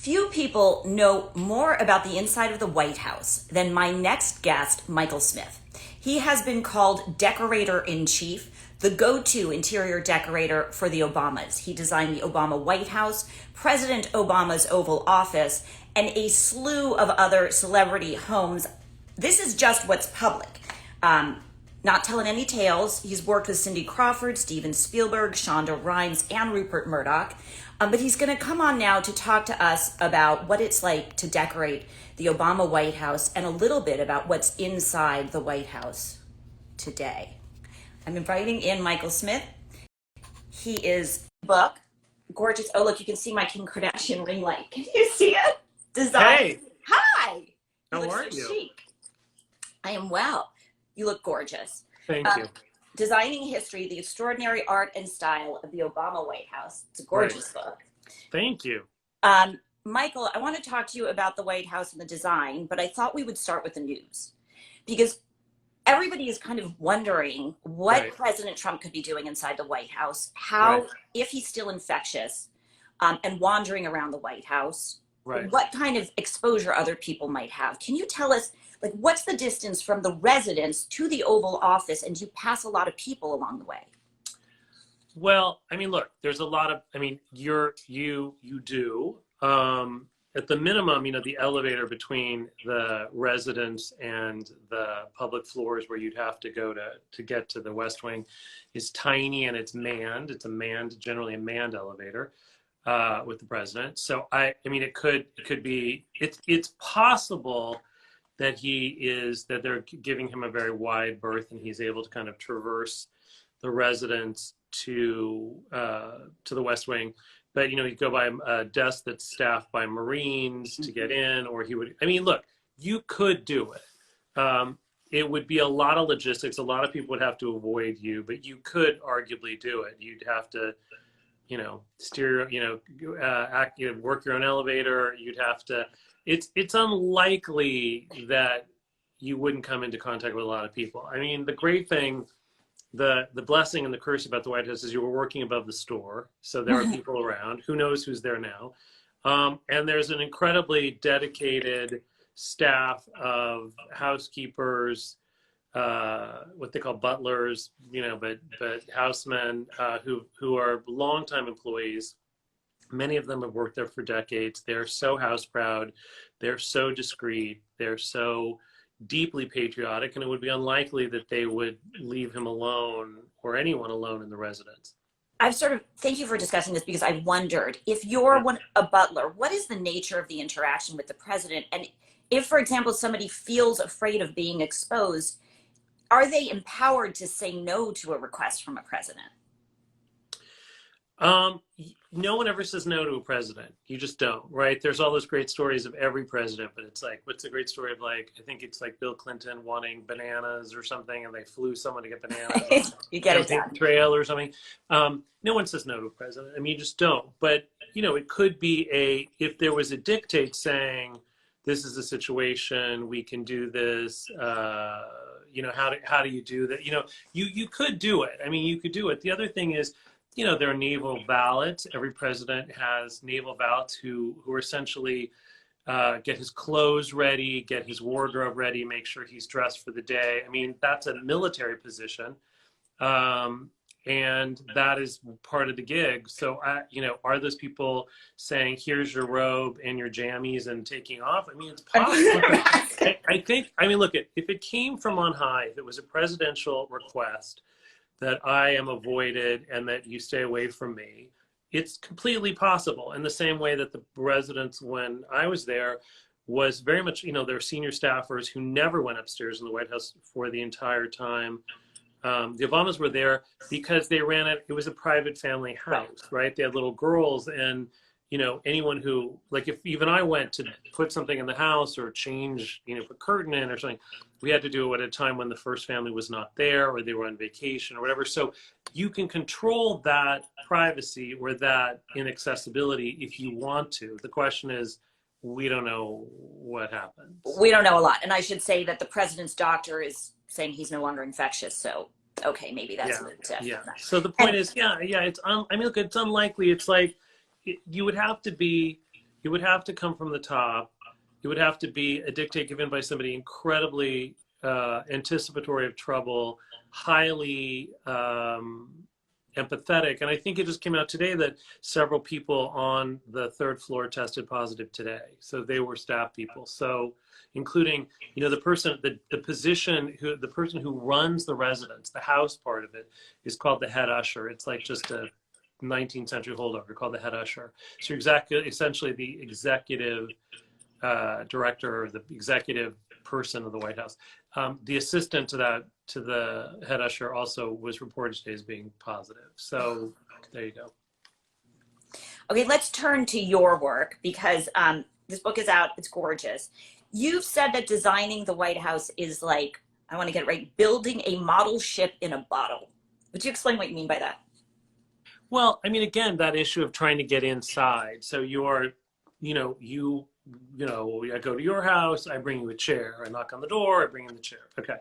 Few people know more about the inside of the White House than my next guest, Michael Smith. He has been called Decorator in Chief, the go-to interior decorator for the Obamas. He designed the Obama White House, President Obama's Oval Office, and a slew of other celebrity homes. This is just what's public. Not telling any tales. He's worked with Cindy Crawford, Steven Spielberg, Shonda Rhimes, and Rupert Murdoch. But he's going to come on now to talk to us about what it's like to decorate the Obama White House and a little bit about what's inside the White House today. I'm inviting in Michael Smith. He is book, gorgeous. Oh, look, you can see my Kim Kardashian ring light. Can you see it? Design. Hey. Hi. How are you? Chic. I am well. You look gorgeous. Thank you. Designing History, the Extraordinary Art and Style of the Obama White House. It's a gorgeous book. Thank you. Michael, I want to talk to you about the White House and the design, but I thought we would start with the news because everybody is kind of wondering what President Trump could be doing inside the White House, how, if he's still infectious and wandering around the White House, what kind of exposure other people might have. Can you tell us, like, what's the distance from the residence to the Oval Office, and do you pass a lot of people along the way? Well, I mean, look, there's a lot of, I mean, you do. At the minimum, you know, the elevator between the residence and the public floors where you'd have to go to get to the West Wing is tiny, and it's manned. It's a manned, generally a manned elevator with the president. So I mean, it could be, it's possible that that they're giving him a very wide berth and he's able to kind of traverse the residence to the West Wing. But, you know, you go by a desk that's staffed by Marines to get in, or he would, I mean, look, you could do it. It would be a lot of logistics. A lot of people would have to avoid you, but you could arguably do it. You'd have to, you know, steer, you know, work your own elevator. You'd have to, it's unlikely that you wouldn't come into contact with a lot of people. I mean, the great thing, the blessing and the curse about the White House is you were working above the store. So there are people around. Who knows who's there now? And there's an incredibly dedicated staff of housekeepers, what they call butlers, you know, but housemen who are longtime employees. Many of them have worked there for decades. They're so house proud. They're so discreet. They're so deeply patriotic, and it would be unlikely that they would leave him alone or anyone alone in the residence. Thank you for discussing this, because I wondered if you're a butler, what is the nature of the interaction with the president? And if, for example, somebody feels afraid of being exposed, are they empowered to say no to a request from a president? No one ever says no to a president. You just don't, right? There's all those great stories of every president, but it's like, what's the great story of, like, I think it's like Bill Clinton wanting bananas or something, and they flew someone to get bananas. You get it done. Trail or something. No one says no to a president. I mean, you just don't. But, you know, it could be if there was a dictate saying, this is the situation, we can do this, you know, how do you do that? You know, you could do it. I mean, you could do it. The other thing is, you know, there are naval valets. Every president has naval valets who essentially get his clothes ready, get his wardrobe ready, make sure he's dressed for the day. I mean, that's a military position. And that is part of the gig. So, you know, are those people saying, here's your robe and your jammies and taking off? I mean, it's possible. I mean, look, if it came from on high, if it was a presidential request that I am avoided and that you stay away from me, it's completely possible. In the same way that the residence, when I was there, was very much, you know, there were senior staffers who never went upstairs in the White House for the entire time. The Obamas were there because they ran it. It was a private family house, right? They had little girls, and, you know, anyone who, like, if even I went to put something in the house or change, you know, put a curtain in or something, we had to do it at a time when the first family was not there or they were on vacation or whatever. So you can control that privacy or that inaccessibility if you want to. The question is, we don't know what happened. We don't know a lot. And I should say that the president's doctor is saying he's no longer infectious. So, okay, maybe that's So the point is, it's I mean, look, it's unlikely. It's like, you would have to be, it would have to come from the top. It would have to be a dictate given by somebody incredibly anticipatory of trouble, highly empathetic. And I think it just came out today that several people on the third floor tested positive today. So they were staff people. So including, you know, the person, the position, the person who runs the residence, the house part of it is called the head usher. It's like just a 19th century holdover called the head usher. So you're essentially the executive director or the executive person of the White House. The assistant to the head usher also was reported today as being positive. So there you go. Okay, let's turn to your work because this book is out. It's gorgeous. You've said that designing the White House is like, I want to get it right, building a model ship in a bottle. Would you explain what you mean by that? Well, I mean, again, that issue of trying to get inside. So you're, I go to your house, I bring you a chair, I knock on the door, I bring in the chair. Okay.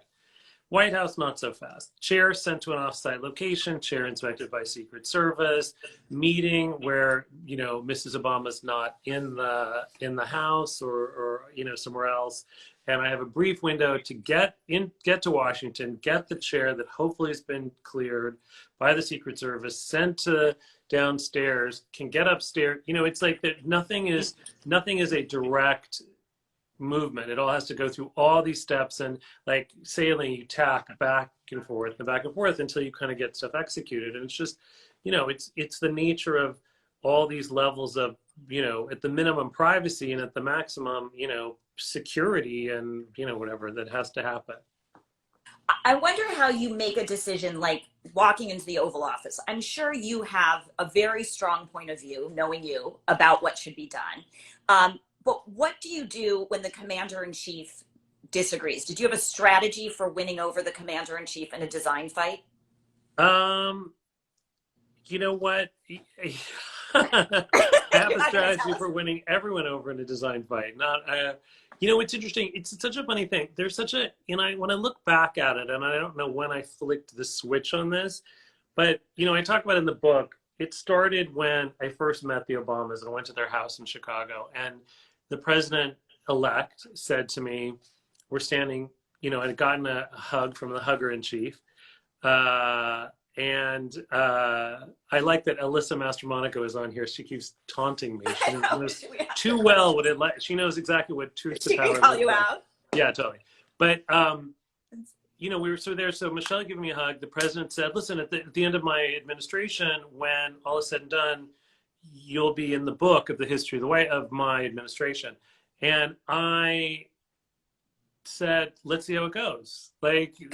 White House, not so fast. Chair sent to an offsite location, chair inspected by Secret Service, meeting where, Mrs. Obama's not in the house or somewhere else. And I have a brief window to get to Washington, get the chair that hopefully has been cleared by the Secret Service, sent to downstairs, can get upstairs. It's like that nothing is a direct movement. It all has to go through all these steps, and like sailing, you tack back and forth until you kind of get stuff executed. And it's just, it's the nature of all these levels of, at the minimum privacy and at the maximum, security and, whatever that has to happen. I wonder how you make a decision like walking into the Oval Office. I'm sure you have a very strong point of view, knowing you, about what should be done. But what do you do when the commander-in-chief disagrees? Did you have a strategy for winning over the commander-in-chief in a design fight? You know what? I have a strategy for winning everyone over in a design fight. It's interesting. It's such a funny thing. There's when I look back at it, and I don't know when I flicked the switch on this, but, I talk about it in the book. It started when I first met the Obamas and went to their house in Chicago. And the president-elect said to me, we're standing, I'd gotten a hug from the hugger-in-chief. And I like that Alyssa Mastromonaco is on here. She keeps taunting me. She knows too well what it like. She knows exactly what truth to power. She can call you out. Yeah, totally. But we were there. So Michelle gave me a hug. The president said, "Listen, at the end of my administration, when all is said and done, you'll be in the book of the history of my administration." And I said, "Let's see how it goes. Let's see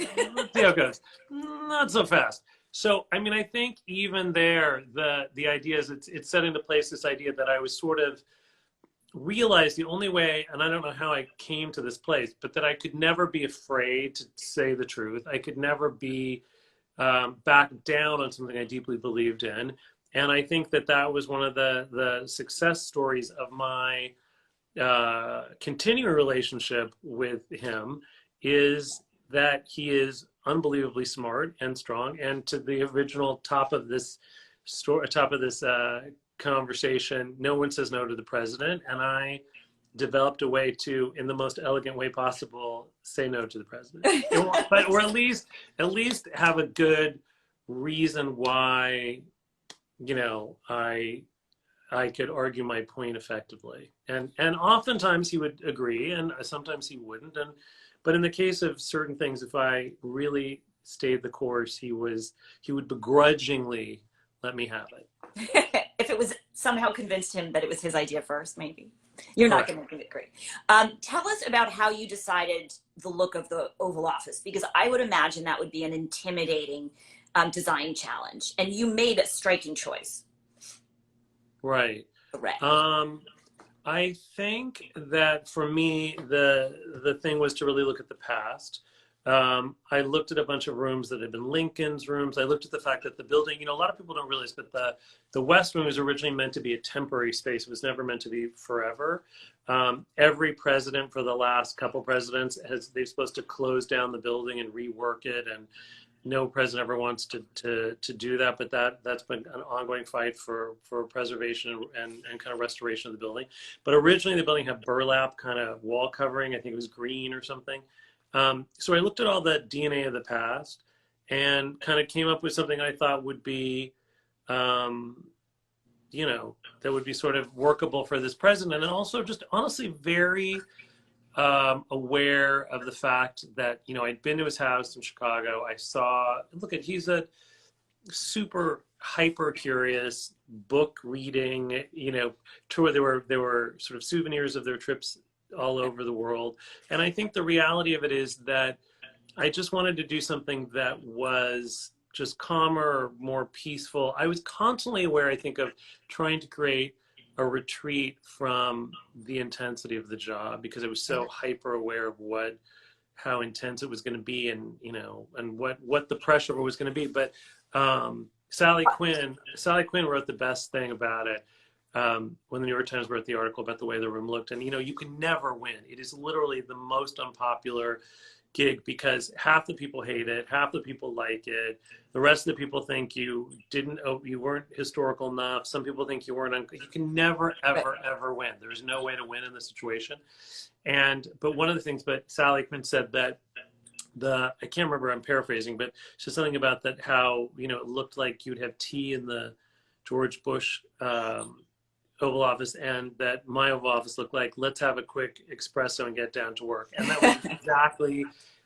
how it goes. Not so fast." So, I think even there, the idea is it's set into place this idea that I was sort of realized the only way, and I don't know how I came to this place, but that I could never be afraid to say the truth. I could never be back down on something I deeply believed in. And I think that was one of the success stories of my continuing relationship with him, is that he is unbelievably smart and strong. And to the original top of this conversation, no one says no to the president. And I developed a way to, in the most elegant way possible, say no to the president, or at least have a good reason why, I could argue my point effectively. And oftentimes he would agree, and sometimes he wouldn't. But in the case of certain things, if I really stayed the course, he would begrudgingly let me have it. If it was somehow convinced him that it was his idea first, maybe. You're not going to agree. Tell us about how you decided the look of the Oval Office, because I would imagine that would be an intimidating design challenge. And you made a striking choice. Right. Correct. I think that for me, the thing was to really look at the past. I looked at a bunch of rooms that had been Lincoln's rooms. I looked at the fact that the building, a lot of people don't realize, but the West Wing was originally meant to be a temporary space. It was never meant to be forever. Every president for the last couple presidents they're supposed to close down the building and rework it. no president ever wants to do that, but that's been an ongoing fight for preservation and kind of restoration of the building. But originally the building had burlap kind of wall covering. I think it was green or something. So I looked at all the DNA of the past and kind of came up with something I thought would be, you know, that would be sort of workable for this president, and also just honestly very aware of the fact that, you know, I'd been to his house in Chicago. I saw, look at, he's a super hyper curious book reading, you know, tour. There were sort of souvenirs of their trips all over the world. And I think the reality of it is that I just wanted to do something that was just calmer, more peaceful. I was constantly aware, I think, of trying to create a retreat from the intensity of the job, because I was so hyper aware of how intense it was going to be, and, you know, and what the pressure was going to be. But Sally Quinn wrote the best thing about it when the New York Times wrote the article about the way the room looked. And, you know, you can never win. It is literally the most unpopular gig, because half the people hate it, half the people like it, the rest of the people think you weren't historical enough, some people think you weren't, you can never ever win. There's no way to win in this situation. But one of the things, but Sally Quinn said that I can't remember, I'm paraphrasing, but she said something about that, how, you know, it looked like you'd have tea in the George Bush Oval Office, and that my Oval Office looked like, let's have a quick espresso and get down to work. And that was exactly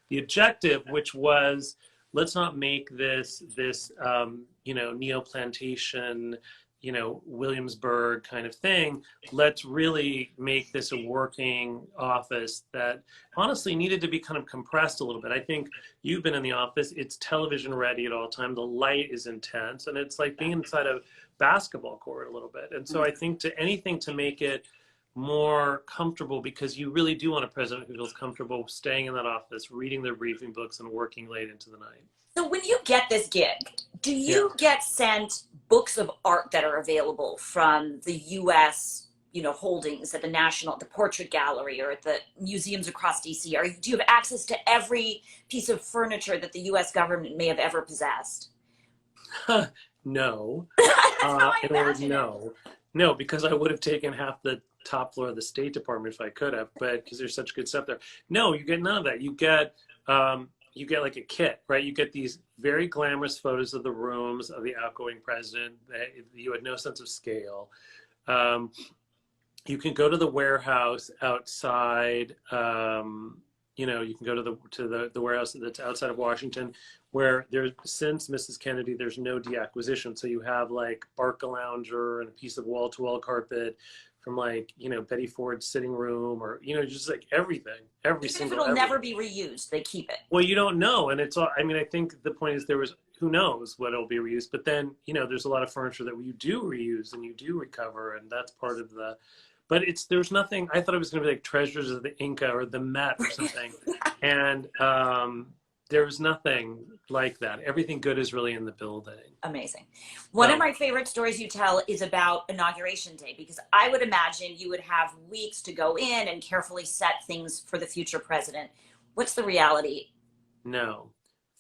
the objective, which was, let's not make this you know, neo-plantation, you know, Williamsburg kind of thing. Let's really make this a working office that honestly needed to be kind of compressed a little bit. I think you've been in the office, it's television ready at all time. The light is intense, and it's like being inside a basketball court a little bit. And so I think anything to make it more comfortable, because you really do want a president who feels comfortable staying in that office, reading their briefing books, and working late into the night. So when you get this gig, do you get sent books of art that are available from the U.S., you know, holdings at the Portrait Gallery or at the museums across D.C.? Do you have access to every piece of furniture that the U.S. government may have ever possessed? No. No. No, because I would have taken half the top floor of the State Department if I could have, but because there's such good stuff there. No, you get none of that. You get like a kit, right? You get these very glamorous photos of the rooms of the outgoing president. You had no sense of scale. You can go to the warehouse outside. You know, you can go to the warehouse that's outside of Washington, where since Mrs. Kennedy, there's no deacquisition. So you have like Barcalounger and a piece of wall-to-wall carpet from, like, you know, Betty Ford's sitting room, or, you know, just like everything, It'll never be reused, they keep it. Well, you don't know. And it's all, I mean, I think the point is who knows what it'll be reused, but then, you know, there's a lot of furniture that you do reuse and you do recover. And that's part of but there's nothing, I thought it was going to be like Treasures of the Inca or the Met or something. And there was nothing like that. Everything good is really in the building. Amazing. One of my favorite stories you tell is about Inauguration Day, because I would imagine you would have weeks to go in and carefully set things for the future president. What's the reality? No.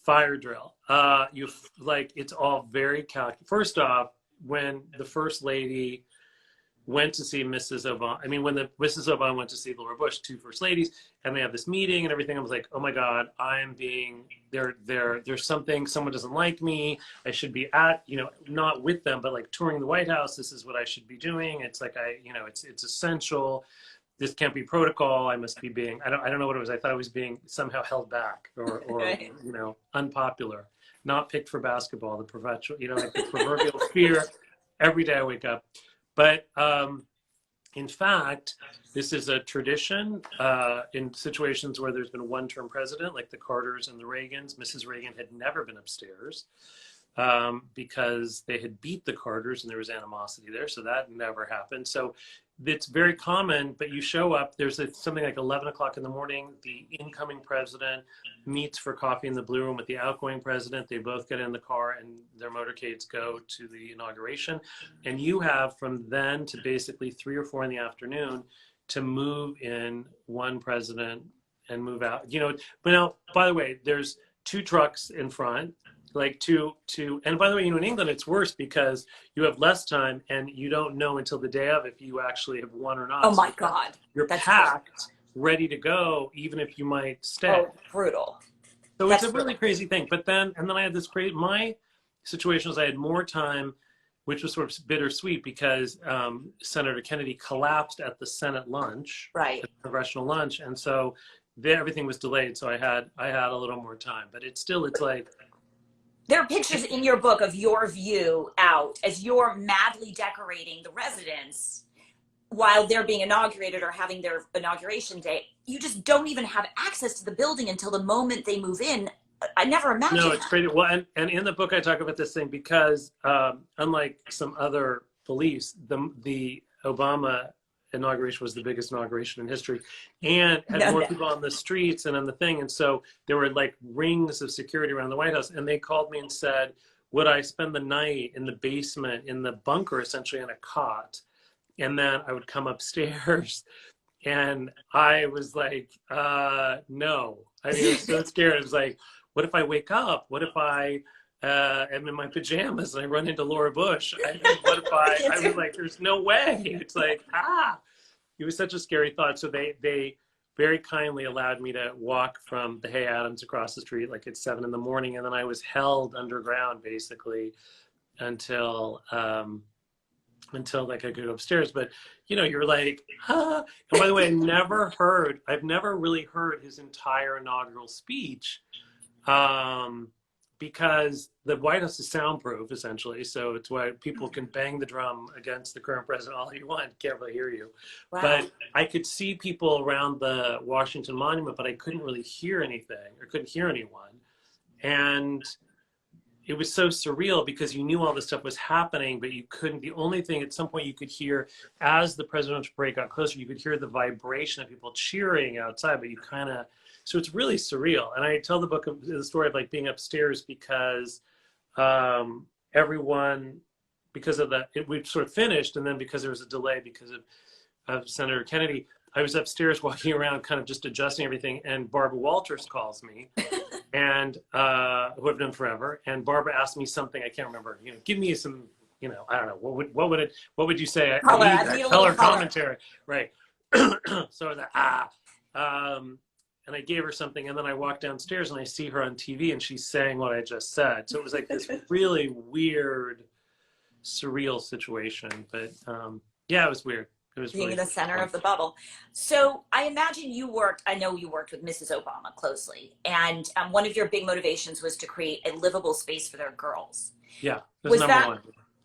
Fire drill. It's all very calculated. First off, when the First Lady went to see Mrs. Obama, when the Mrs. Obama went to see Laura Bush, two first ladies, and they have this meeting and everything, I was like, oh my God, there's something, someone doesn't like me. I should be not with them, but like touring the White House. This is what I should be doing. It's like, it's essential. This can't be protocol. I must be being, I don't know what it was. I thought I was being somehow held back or Right. Unpopular, not picked for basketball, the proverbial fear every day I wake up. But in fact, this is a tradition in situations where there's been one-term president, like the Carters and the Reagans. Mrs. Reagan had never been upstairs because they had beat the Carters and there was animosity there. So that never happened. So it's very common, but you show up, there's something like 11 o'clock in the morning, the incoming president meets for coffee in the Blue Room with the outgoing president. They both get in the car and their motorcades go to the inauguration. And you have from then to basically 3 or 4 in the afternoon to move in one president and move out. But now, by the way, there's two trucks in front, like two. And by the way, in England, it's worse because you have less time and you don't know until the day of if you actually have won or Oh not. my So God. you're That's packed, ready to go, even if you might stay. oh, brutal. So it's That's a really brutal. crazy thing. But then, and then I had this crazy, my situation was I had more time, which was sort of bittersweet because Senator Kennedy collapsed at the Senate lunch, Right. the congressional lunch. And so there, everything was delayed. So I had a little more time, but it's still, it's like, There are pictures in your book of your view out as you're madly decorating the residence while they're being inaugurated or having their inauguration day. You just don't even have access to the building until the moment they move in. I never no, imagined it's that. crazy. Well, and in the book, I talk about this thing because unlike some other beliefs, the Obama inauguration was the biggest inauguration in history and had No, more no. people on the streets and on the thing. And so there were like rings of security around the White House. And they called me and said, would I spend the night in the basement, in the bunker, essentially on a cot? And then I would come upstairs. And I was like, no. I mean, I was so scared. I was like, what if I wake up? What if I am in my pajamas and I run into Laura Bush? What if I was like, there's no way. It's like, it was such a scary thought. So they very kindly allowed me to walk from the Hay Adams across the street, like at 7 a.m. And then I was held underground basically until, like I could go upstairs. But you're like, and by the way, I've never really heard his entire inaugural speech, because the White House is soundproof essentially. So it's why people can bang the drum against the current president all you want, can't really hear you. Wow. But I could see people around the Washington Monument, but I couldn't really hear anything or couldn't hear anyone. And it was so surreal because you knew all this stuff was happening, but you couldn't. The only thing at some point you could hear as the presidential parade got closer, you could hear the vibration of people cheering outside, but you kind of, so it's really surreal. And I tell the story of like being upstairs because everyone, because of we sort of finished, and then because there was a delay because of Senator Kennedy, I was upstairs walking around kind of just adjusting everything, and Barbara Walters calls me. And who I've known forever. And Barbara asked me something I can't remember. Give me some. I don't know. What would you say? I need color commentary, right? So I was like, and I gave her something, and then I walked downstairs and I see her on TV, and she's saying what I just said. So it was like this really weird, surreal situation. But yeah, it was weird. Being really in the center fun. of the bubble. So I imagine I know you worked with Mrs. Obama closely, and one of your big motivations was to create a livable space for their girls. Yeah, was number one.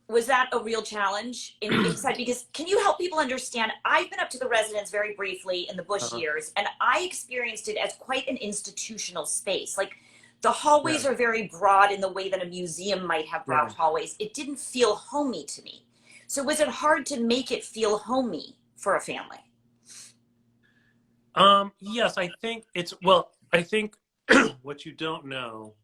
Was that a real challenge inside? Because can you help people understand? I've been up to the residence very briefly in the Bush years, and I experienced it as quite an institutional space. Like the hallways are very broad in the way that a museum might have broad hallways. It didn't feel homey to me. So was it hard to make it feel homey for a family? Yes, I think I think what you don't know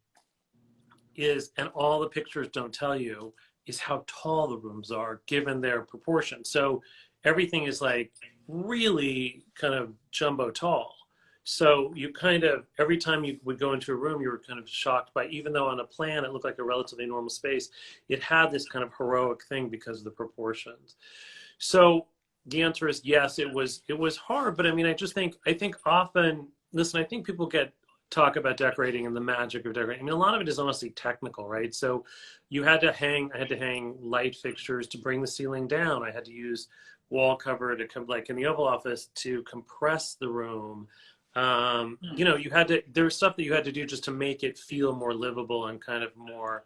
is, and all the pictures don't tell you, is how tall the rooms are given their proportions. So everything is like really kind of jumbo tall. So you kind of, every time you would go into a room, you were kind of shocked by, even though on a plan it looked like a relatively normal space, it had this kind of heroic thing because of the proportions. So the answer is yes, it was hard, but I mean, I think often, listen, I think people talk about decorating and the magic of decorating. I mean, a lot of it is honestly technical, right? So I had to hang light fixtures to bring the ceiling down. I had to use wall cover to come, like in the Oval Office, to compress the room. There was stuff that you had to do just to make it feel more livable and kind of more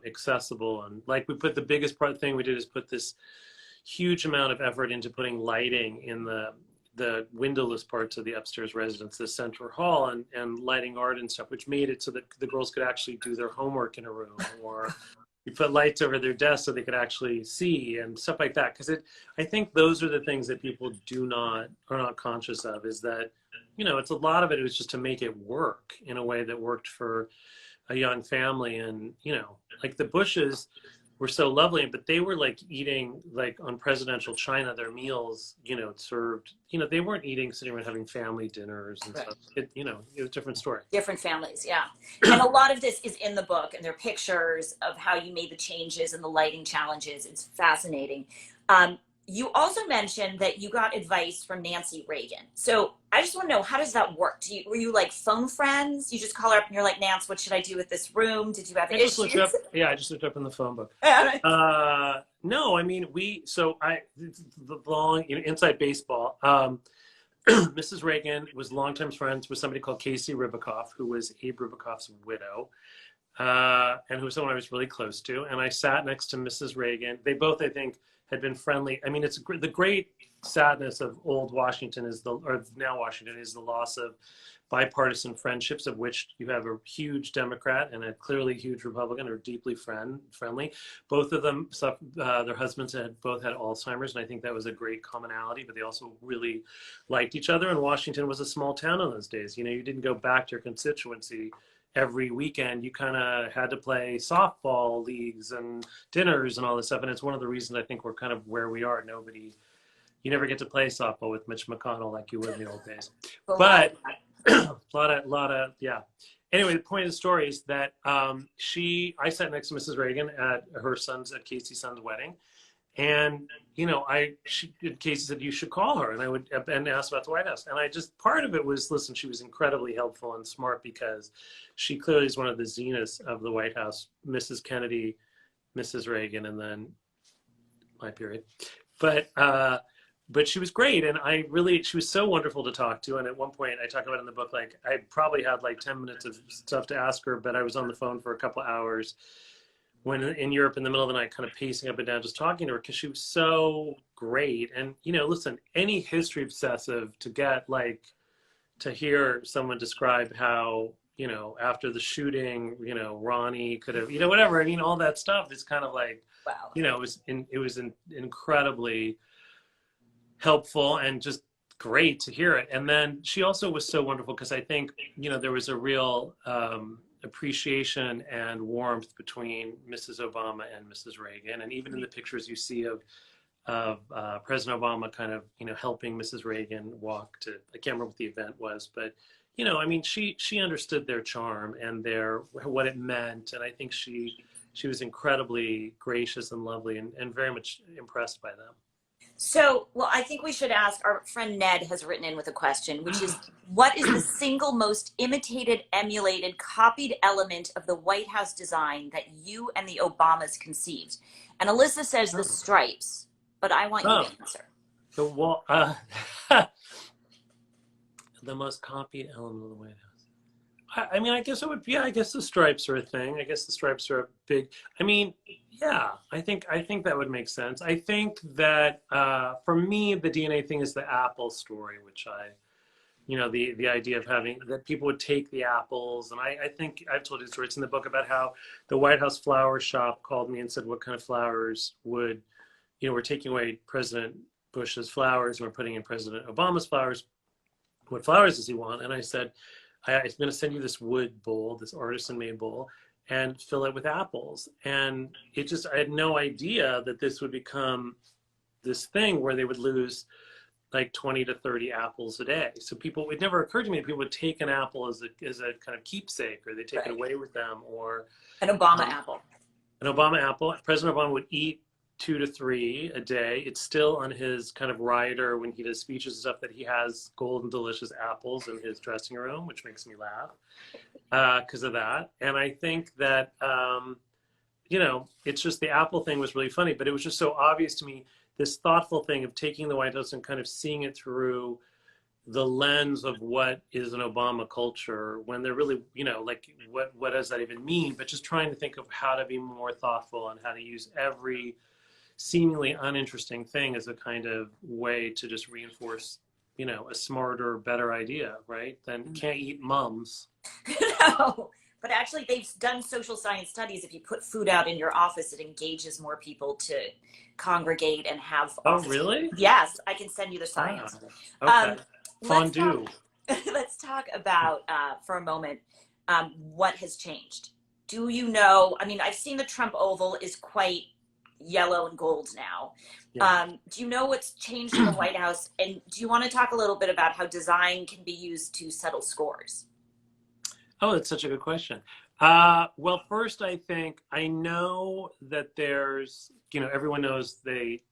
accessible. And like the biggest thing we did is put this huge amount of effort into putting lighting in the windowless parts of the upstairs residence, the central hall, and lighting art and stuff, which made it so that the girls could actually do their homework in a room, or you put lights over their desks so they could actually see and stuff like that. Because I think those are the things that people are not conscious of, is that, it's a lot of it was just to make it work in a way that worked for a young family. And, like the Bushes were so lovely, but they were like eating like on presidential china, their meals, served, they weren't eating, sitting around having family dinners and Right. stuff. It was a different story. Different families, yeah. And a lot of this is in the book, and there are pictures of how you made the changes and the lighting challenges. It's fascinating. You also mentioned that you got advice from Nancy Reagan. So I just want to know, how does that work? Were you like phone friends? You just call her up and you're like, Nance, what should I do with this room? Did you have I issues? just looked up in the phone book. No, I mean, the long, inside baseball. Mrs. Reagan was longtime friends with somebody called Casey Ribicoff, who was Abe Ribicoff's widow, and who was someone I was really close to. And I sat next to Mrs. Reagan. They both, I think, had been friendly. I mean, the great sadness of old Washington or now Washington is the loss of bipartisan friendships, of which you have a huge Democrat and a clearly huge Republican, or deeply friendly. Both of them, their husbands both had Alzheimer's, and I think that was a great commonality, but they also really liked each other. And Washington was a small town in those days. You didn't go back to your constituency every weekend. You kind of had to play softball leagues and dinners and all this stuff. And it's one of the reasons I think we're kind of where we are. You never get to play softball with Mitch McConnell like you would in the old days. But a lot of, yeah. Anyway, the point of the story is that I sat next to Mrs. Reagan at Casey's son's wedding. And, Casey said, you should call her. And ask about the White House. And part of it was, listen, she was incredibly helpful and smart, because she clearly is one of the zeniths of the White House, Mrs. Kennedy, Mrs. Reagan, and then my period. But she was great. And she was so wonderful to talk to. And at one point, I talk about it in the book, like I probably had like 10 minutes of stuff to ask her, but I was on the phone for a couple hours when in Europe in the middle of the night, kind of pacing up and down, just talking to her, because she was so great. And, listen, any history obsessive to get to hear someone describe how, after the shooting, Ronnie could have, whatever. I mean, all that stuff is kind of like, wow. It was incredibly helpful and just great to hear it. And then she also was so wonderful, because I think, there was a real appreciation and warmth between Mrs. Obama and Mrs. Reagan. And even in the pictures you see of President Obama kind of, helping Mrs. Reagan walk to, I can't remember what the event was, but, I mean, she understood their charm and what it meant. And I think she was incredibly gracious and lovely, and very much impressed by them. So, well, I think we should ask, our friend Ned has written in with a question, which is, what is the single most imitated, emulated, copied element of the White House design that you and the Obamas conceived? And Alyssa says the stripes, but I want you to answer. The wall, the most copied element of the White House. I mean, I guess it would be, I guess the stripes are a thing. I guess the stripes are a big, I mean, yeah, I think that would make sense. I think that for me, the DNA thing is the apple story, which the idea of having, that people would take the apples. And I think I've told you the story, it's in the book, about how the White House flower shop called me and said, what kind of flowers we're taking away President Bush's flowers, and we're putting in President Obama's flowers. What flowers does he want? And I said, I'm going to send you this wood bowl, this artisan-made bowl, and fill it with apples. And I had no idea that this would become this thing where they would lose like 20 to 30 apples a day. So it never occurred to me that people would take an apple as a kind of keepsake, or they take it away with them, or an Obama apple. An Obama apple. President Obama would eat 2 to 3 a day. It's still on his kind of rider when he does speeches and stuff, that he has golden delicious apples in his dressing room, which makes me laugh because of that. And I think that, it's just, the apple thing was really funny, but it was just so obvious to me, this thoughtful thing of taking the White House and kind of seeing it through the lens of what is an Obama culture, when they're really, what does that even mean? But just trying to think of how to be more thoughtful and how to use every seemingly uninteresting thing as a kind of way to just reinforce, a smarter, better idea, right? Than can't eat mums. No, but actually they've done social science studies. If you put food out in your office, it engages more people to congregate and have office. Oh, really? Yes, I can send you the science. Okay. Fondue. Let's talk about, for a moment, what has changed. Do you know, I mean, I've seen the Trump Oval is quite yellow and gold now. Yeah. Do you know what's changed in the White House? And do you want to talk a little bit about how design can be used to settle scores? Oh, that's such a good question. Well, first, I think I know that there's, everyone knows they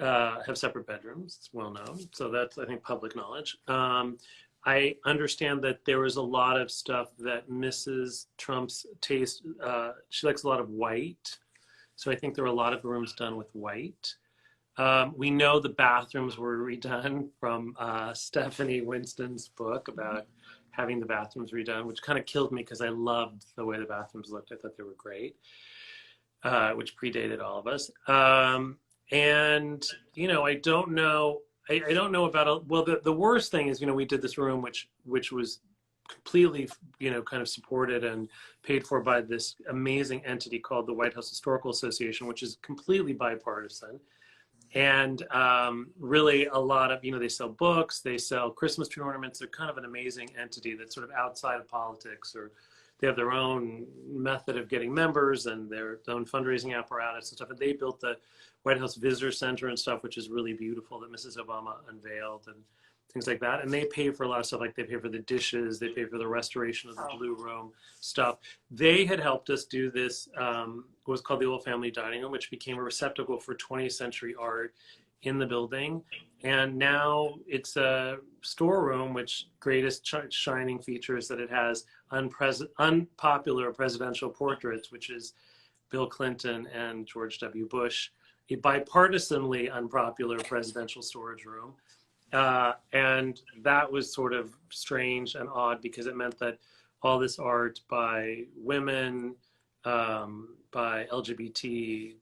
have separate bedrooms. It's well known. So that's, I think, public knowledge. I understand that there was a lot of stuff that Mrs. Trump's taste, she likes a lot of white. So I think there were a lot of rooms done with white. We know the bathrooms were redone from Stephanie Winston's book about having the bathrooms redone, which kind of killed me because I loved the way the bathrooms looked. I thought they were great, which predated all of us. And, I don't know. I don't know about, well, the worst thing is, we did this room, which was completely, kind of supported and paid for by this amazing entity called the White House Historical Association, which is completely bipartisan. And really a lot of, they sell books, they sell Christmas tree ornaments. They're kind of an amazing entity that's sort of outside of politics, or they have their own method of getting members and their own fundraising apparatus and stuff. And they built the White House Visitor Center and stuff, which is really beautiful, that Mrs. Obama unveiled and things like that. And they pay for a lot of stuff, like they pay for the dishes, they pay for the restoration of the Blue Room stuff. They had helped us do this, what was called the Old Family Dining Room, which became a receptacle for 20th century art in the building. And now it's a storeroom, which greatest shining feature is that it has unpopular presidential portraits, which is Bill Clinton and George W. Bush, a bipartisanly unpopular presidential storage room. And that was sort of strange and odd because it meant that all this art by women, by LGBT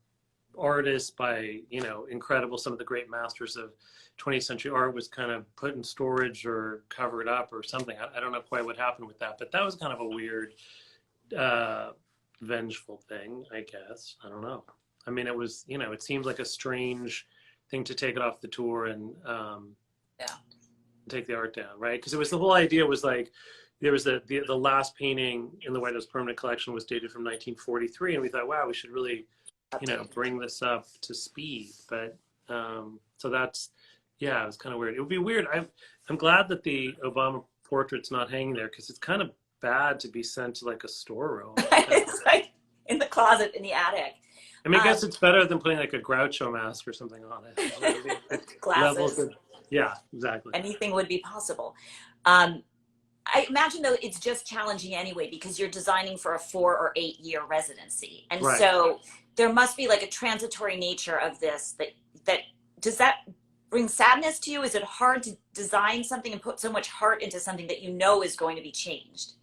artists, by, incredible, some of the great masters of 20th century art was kind of put in storage or covered up or something. I don't know quite what happened with that, but that was kind of a weird, vengeful thing, I guess. I don't know. I mean, it was, it seemed like a strange thing to take it off the tour and, take the art down, right? Because it was, the whole idea was like, there was the last painting in the White House permanent collection was dated from 1943, and we thought, wow, we should really, bring this up to speed. But so that's, it was kind of weird. It would be weird. I'm glad that the Obama portrait's not hanging there, because it's kind of bad to be sent to like a storeroom. It's like in the closet in the attic. I mean, I guess it's better than putting like a Groucho mask or something on it. Glasses. Yeah, exactly. Anything would be possible. I imagine, though, it's just challenging anyway because you're designing for a 4 or 8 year residency. And right. So there must be like a transitory nature of this that does that bring sadness to you? Is it hard to design something and put so much heart into something that is going to be changed?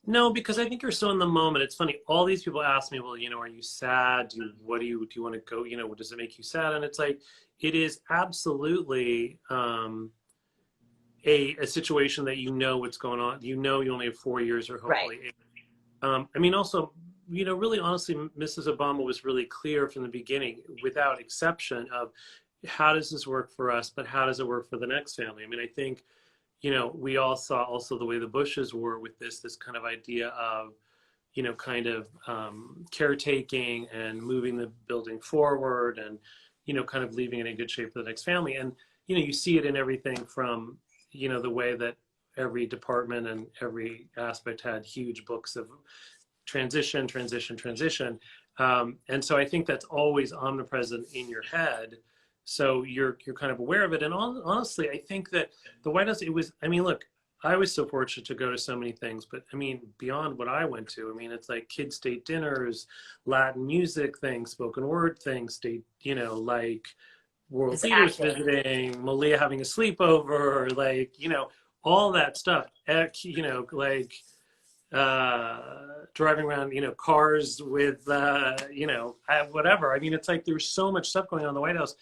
No, because I think you're still in the moment. It's funny. All these people ask me, well, are you sad? Do you want to go? Does it make you sad? And it's like, it is absolutely a situation that what's going on. You only have 4 years or hopefully right. 8. I mean, also, really honestly, Mrs. Obama was really clear from the beginning, without exception, of how does this work for us, but how does it work for the next family? I mean, I think, we all saw also the way the Bushes were with this kind of idea of, kind of caretaking and moving the building forward and, kind of leaving it in good shape for the next family. And, you see it in everything from, the way that every department and every aspect had huge books of transition. And so I think that's always omnipresent in your head. So you're kind of aware of it. And honestly, I think that the White House, look, I was so fortunate to go to so many things, but I mean, beyond what I went to, it's like kids' state dinners, Latin music things, spoken word things, state, like world leaders visiting, Malia having a sleepover, like, all that stuff, like driving around, cars with, whatever. I mean, it's like there's so much stuff going on in the White House.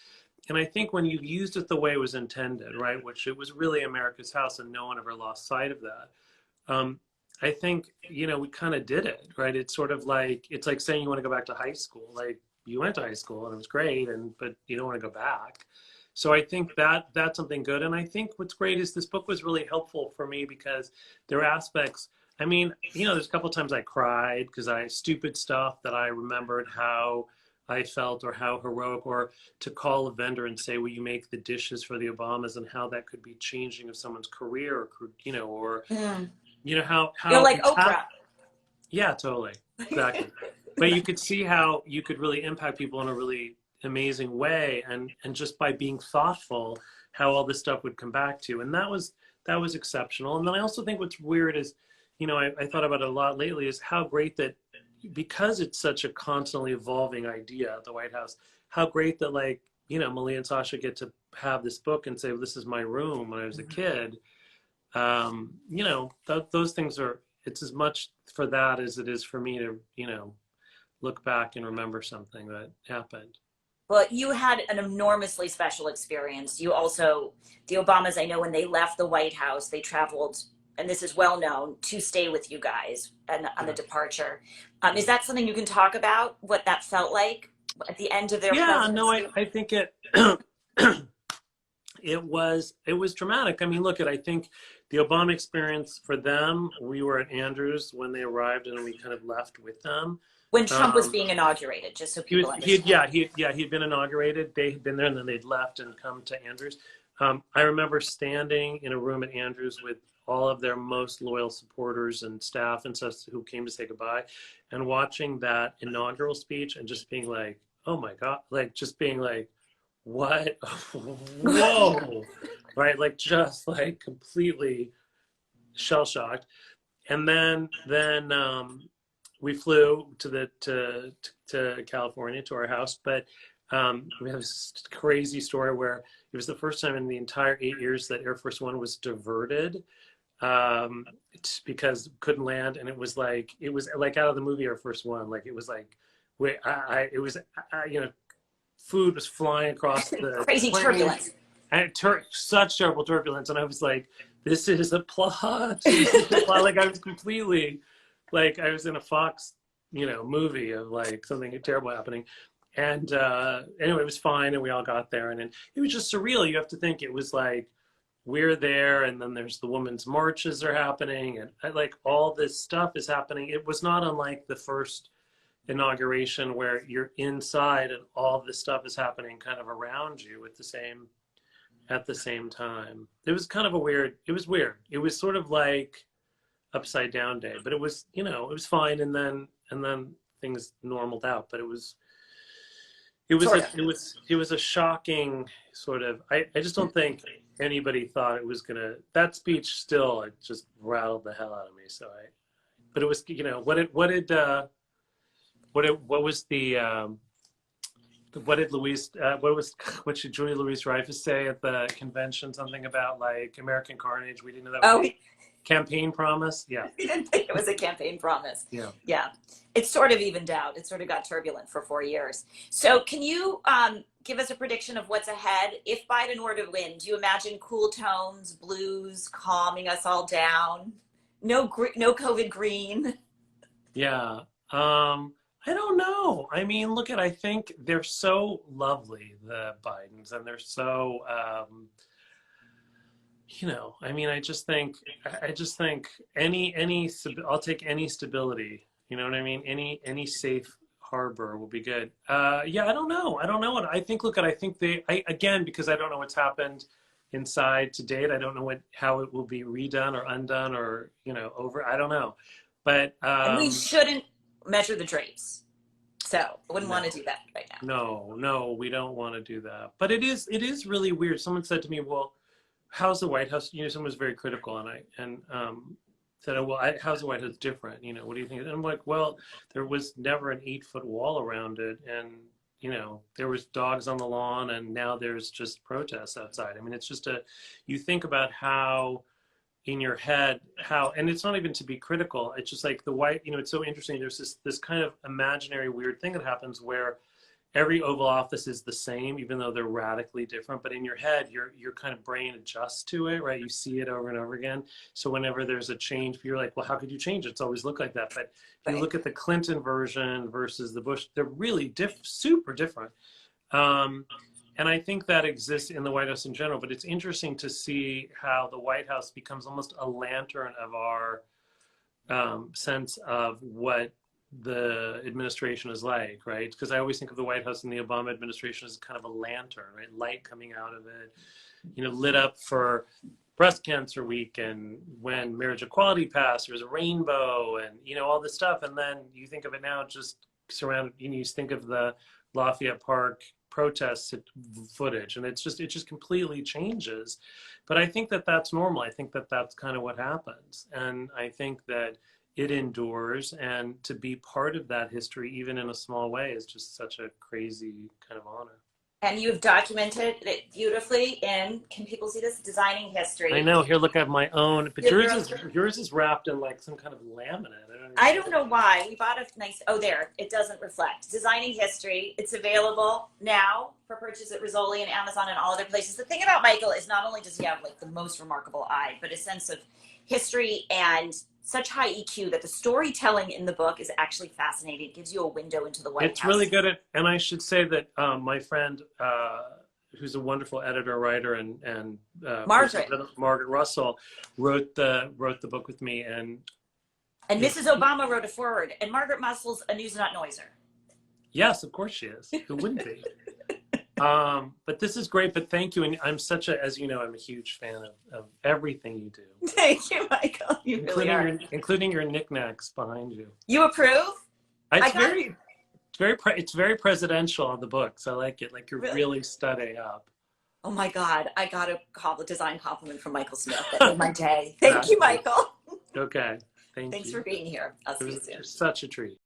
And I think when you've used it the way it was intended, right, which it was really America's house and no one ever lost sight of that. I think, we kind of did it, right? It's sort of like, it's like saying you want to go back to high school. Like, you went to high school and it was great, but you don't want to go back. So I think that's something good. And I think what's great is this book was really helpful for me because there are aspects, I mean, there's a couple of times I cried because stupid stuff that I remembered how I felt, or how heroic, or to call a vendor and say, will you make the dishes for the Obamas, and how that could be changing of someone's career, or, you know, or, Mm. you know, You're how like impact, Oprah. yeah, totally. Exactly. But you could see how you could really impact people in a really amazing way, and just by being thoughtful, how all this stuff would come back to you. And that was exceptional. And then I also think what's weird is, you know, I thought about it a lot lately, is how great that, because it's such a constantly evolving idea at the White House, how great that, like, you know, Malia and Sasha get to have this book and say, well, this is my room when I was a kid. You know, those things are, it's as much for that as it is for me to, you know, look back and remember something that happened. Well, you had an enormously special experience. You also, the Obamas, I know when they left the White House, they traveled, and this is well known, to stay with you guys on the Yeah. departure. Is Yeah. that something you can talk about, what that felt like at the end of their Yeah, no, presidency? I think it it was dramatic. I mean, look at, I think the Obama experience for them, we were at Andrews when they arrived, and we kind of left with them. When Trump was Um, being inaugurated, just so people understand. he'd been inaugurated. They had been there, and then they'd left and come to Andrews. I remember standing in a room at Andrews with all of their most loyal supporters and staff and such who came to say goodbye, and watching that inaugural speech and just being like, oh my God, like just being like, what? Whoa, right? Like just like completely shell shocked. And then we flew to California, to our house. But we have this crazy story where it was the first time in the entire 8 years that Air Force One was diverted, it's because couldn't land, and it was like out of the movie Air Force One. Like it was like, it was, you know, food was flying across the Crazy plane, turbulence. and such terrible turbulence. And I was like, this is a plot. This is a plot. Like I was completely, like I was in a Fox, you know, movie of like something terrible happening. And anyway, it was fine, and we all got there, and it was just surreal. You have to think it was like, we're there, and then there's the women's marches are happening, and like all this stuff is happening. It was not unlike the first inauguration, where you're inside and all this stuff is happening kind of around you at the same time. It was kind of it was weird. It was sort of like upside down day, but it was, you know, it was fine. And then things normaled out, but it was a shocking sort of, I just don't think anybody thought it was gonna, that speech still, it just rattled the hell out of me. But it was, you know, what was the what should Julia Louis-Dreyfus say at the convention? Something about like American Carnage. We didn't know that was a campaign promise. Yeah. We didn't think it was a campaign promise. Yeah. Yeah. It sort of evened out. It sort of got turbulent for 4 years. So can you give us a prediction of what's ahead? If Biden were to win, do you imagine cool tones, blues, calming us all down? No COVID green. Yeah. I don't know. I mean, I think they're so lovely, the Bidens, and they're so, you know, I mean, I just think I'll take any stability, you know what I mean? Any safe harbor will be good. Yeah, I don't know. I don't know what I think. I think again, because I don't know what's happened inside to date. I don't know how it will be redone or undone, or, you know, over. I don't know. But and we shouldn't measure the drapes. So I wouldn't want to do that right now. No, we don't want to do that. But it is really weird. Someone said to me, well, how's the White House? You know, someone was very critical, and said, well, how's the White House different? You know, what do you think? And I'm like, well, there was never an 8-foot wall around it, and, you know, there was dogs on the lawn, and now there's just protests outside. I mean, it's just you think about how in your head, and it's not even to be critical. It's just like you know, it's so interesting. There's this kind of imaginary weird thing that happens where every Oval Office is the same, even though they're radically different. But in your head, your kind of brain adjusts to it, right? You see it over and over again. So whenever there's a change, you're like, well, how could you change it? It's always looked like that. But if you look at the Clinton version versus the Bush, they're really super different. And I think that exists in the White House in general. But it's interesting to see how the White House becomes almost a lantern of our sense of what the administration is like, right? Because I always think of the White House and the Obama administration as kind of a lantern, right? Light coming out of it, you know, lit up for breast cancer week, and when marriage equality passed, there was a rainbow, and you know, all this stuff. And then you think of it now, just surrounded. You know, you think of the Lafayette Park protests footage, and it just completely changes. But I think that that's normal. I think that that's kind of what happens, and I think that it endures, and to be part of that history, even in a small way, is just such a crazy kind of honor. And you've documented it beautifully in, can people see this? Designing History. I know. Here, look, I have my own, but Yeah, yours is wrapped in like some kind of laminate. I don't know why. We bought a nice, oh, there, it doesn't reflect. Designing History. It's available now for purchase at Rizzoli and Amazon and all other places. The thing about Michael is not only does he have like the most remarkable eye, but a sense of history and such high EQ that the storytelling in the book is actually fascinating. It gives you a window into the White House. It's really good at, and I should say that my friend, who's a wonderful editor, writer, and Margaret Russell, wrote the book with me, and Mrs. Obama wrote a foreword, and Margaret Russell's a news nut noiser. Yes, of course she is. Who wouldn't be? But this is great. But thank you, and I'm as you know, I'm a huge fan of everything you do. Thank you, Michael. You really are. Including your knickknacks behind you. You approve? It's very presidential on the books. I like it. Like you're really studying up. Oh my God, I got a design compliment from Michael Smith. That made my day. Thank you, Michael. Okay. Thanks for being here. I'll see you soon. Such a treat.